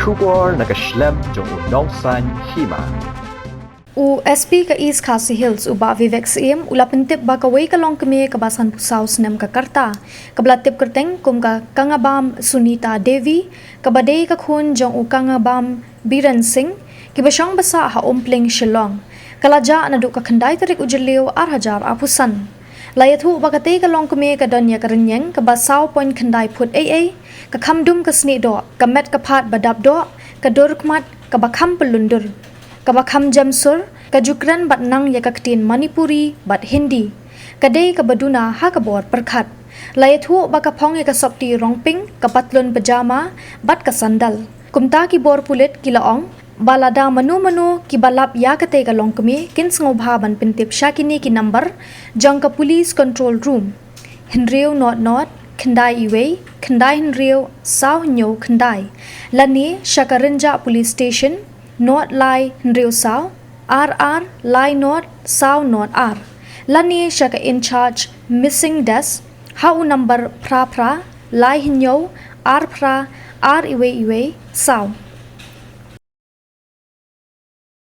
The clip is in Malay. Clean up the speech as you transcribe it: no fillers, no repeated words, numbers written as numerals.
Trubor nakaslem jong unongsan Hima. SP ka East Khasi Hills uba Vivek CM ula pentip ba ka ka Longkmie ka basan Pusau Snem ka Karta ka blatip kerteng kum ka kangabam Sunita Devi ka badai ka khun jong u kangabam Biren Singh ki basyang basa ha Umpling Shillong kalaja na du ka khandai tarik ujeliu arhajar apusan layathu bakate ka Longkmie ka donya ka renyeng ka basau point khandai phut AA ka khamdum ka sni do ka met ka phat badap do ka dorkmat ka bakham pelundur Kabakham Jamsur, Kajukran bat nang yakaktin Manipuri bat Hindi, Kadai kabaduna hakabor Pyrkhat, Layathu bakapong yakasopti rongping, kapatlon pajama, bat kasandal, Kumta ki bor pulit kilaong, Balada manu ki balap yakate ka Longkmie, kins ngobhaban pintip syakini ki number, Jangka Police Control Room, Henriu not, Khandai Iway, Khandai Henriu, Sao Nyo Khandai, Lani Shakarinja Police Station, Not Lai Nriu Sao, RR Lai Not Sao Not R. Lani Shaka in charge missing desk, Hau number Pra Lai Hinyo, R Pra, R Iwe Sao.